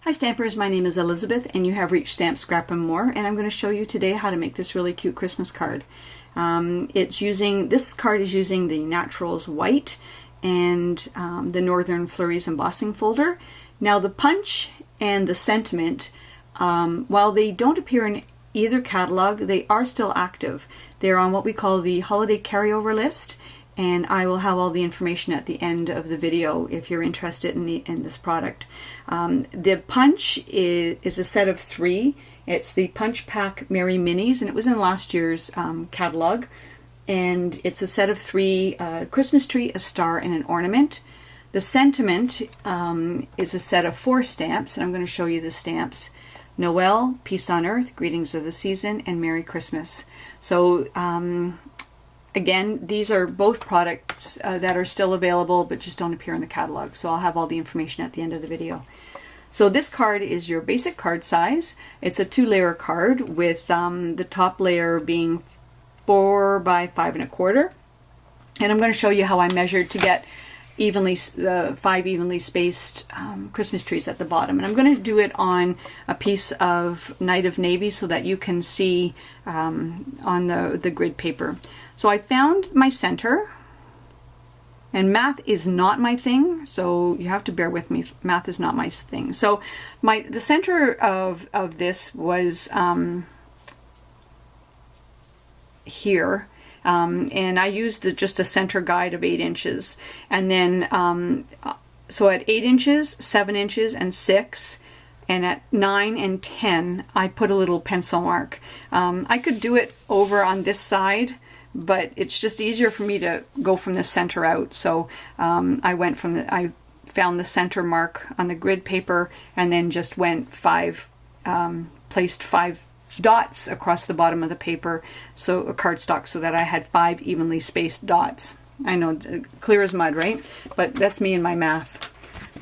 Hi Stampers, my name is Elizabeth and you have reached Stamp Scrap and More, and I'm going to show you today how to make this really cute Christmas card. This card is using the Naturals White and the Northern Flurries embossing folder. Now the punch and the sentiment, while they don't appear in either catalog, they are still active. They're on what we call the holiday carryover list, and I will have all the information at the end of the video if you're interested in this product. The punch is a set of 3. It's the Punch Pack Merry Minis, and it was in last year's catalog. And it's a set of 3, Christmas tree, a star, and an ornament. The sentiment is a set of 4 stamps, and I'm going to show you the stamps. Noel, Peace on Earth, Greetings of the Season, and Merry Christmas. So again, these are both products that are still available but just don't appear in the catalog. So I'll have all the information at the end of the video. So this card is your basic card size. It's a 2-layer card with the top layer being 4 by 5 1/4. And I'm going to show you how I measured to get 5 evenly spaced Christmas trees at the bottom. And I'm going to do it on a piece of Night of Navy so that you can see on the grid paper. So I found my center, and math is not my thing, so you have to bear with me. Math is not my thing. So the center of this was here. And I used just a center guide of 8 inches. And then, so at 8 inches, 7 inches, and 6, and at 9 and 10, I put a little pencil mark. I could do it over on this side, but it's just easier for me to go from the center out. So I found the center mark on the grid paper, and then just went placed 5 dots across the bottom of the paper, so a cardstock, so that I had 5 evenly spaced dots. I know, clear as mud, right? But that's me and my math.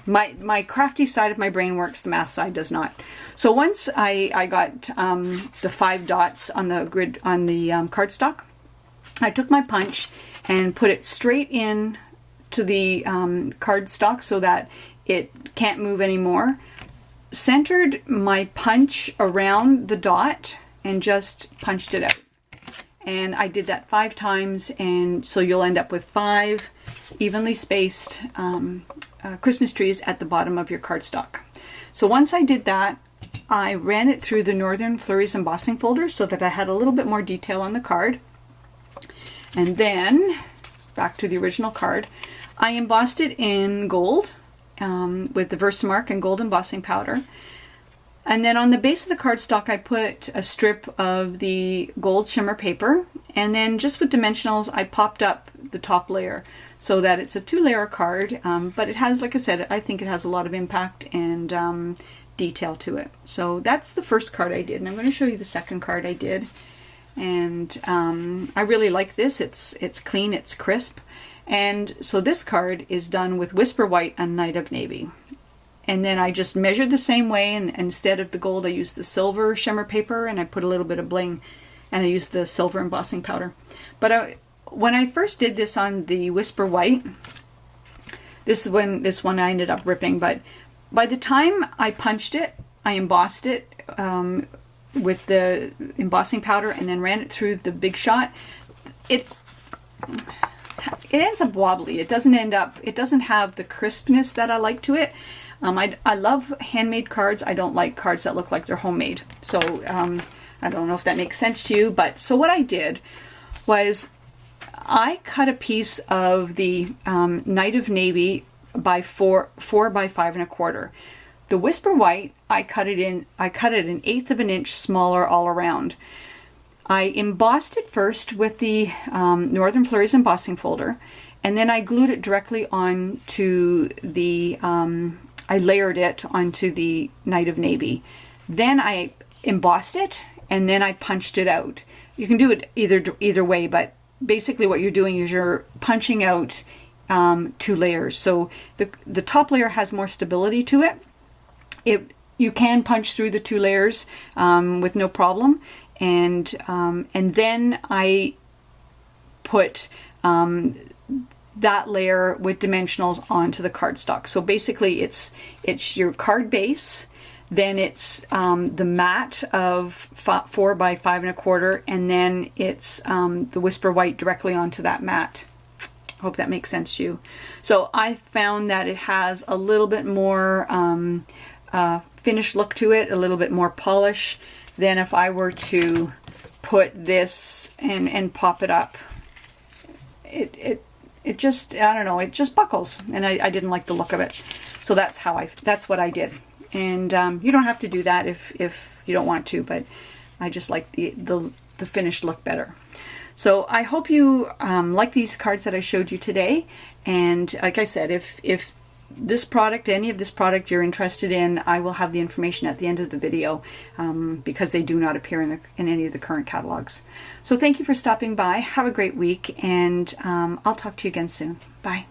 My crafty side of my brain works, the math side does not. So once I got the 5 dots on the grid, on the cardstock, I took my punch and put it straight in to the cardstock so that it can't move anymore. Centered my punch around the dot and just punched it out. And I did that 5 times, and so you'll end up with 5 evenly spaced Christmas trees at the bottom of your cardstock. So once I did that, I ran it through the Northern Flurries embossing folder so that I had a little bit more detail on the card. And then, back to the original card, I embossed it in gold with the Versamark and gold embossing powder. And then on the base of the cardstock, I put a strip of the gold shimmer paper, and then just with dimensionals, I popped up the top layer so that it's a 2-layer card, but it has, like I said, I think it has a lot of impact and detail to it. So that's the first card I did, and I'm going to show you the second card I did. And I really like this. It's clean, it's crisp. And so this card is done with Whisper White and Night of Navy. And then I just measured the same way, and instead of the gold, I used the silver shimmer paper, and I put a little bit of bling, and I used the silver embossing powder. But when I first did this on the Whisper White, this one I ended up ripping, but by the time I punched it, I embossed it with the embossing powder and then ran it through the Big Shot, it ends up wobbly. It doesn't have the crispness that I like to it. I love handmade cards. I don't like cards that look like they're homemade. So I don't know if that makes sense to you, but so what I did was I cut a piece of the Night of Navy by 4 by 5 1/4. The Whisper White, I cut it an 1/8 of an inch smaller all around. I embossed it first with the Northern Flurries embossing folder, and then I glued it directly onto the, I layered it onto the Night of Navy. Then I embossed it, and then I punched it out. You can do it either way, but basically what you're doing is you're punching out 2 layers. So the top layer has more stability to it. You can punch through the 2 layers with no problem, and then I put that layer with dimensionals onto the cardstock. So basically it's your card base, then it's the mat of 4 by 5 1/4, and then it's the Whisper White directly onto that mat. Hope that makes sense to you. So I found that it has a little bit more finished look to it, a little bit more polish than if I were to put this and pop it up. It just, I don't know, it just buckles, and I didn't like the look of it. So that's what I did. And you don't have to do that if you don't want to, but I just like the finished look better. So I hope you like these cards that I showed you today. And like I said, if this product, any of this product you're interested in, I will have the information at the end of the video because they do not appear in any of the current catalogs. So thank you for stopping by. Have a great week, and I'll talk to you again soon. Bye.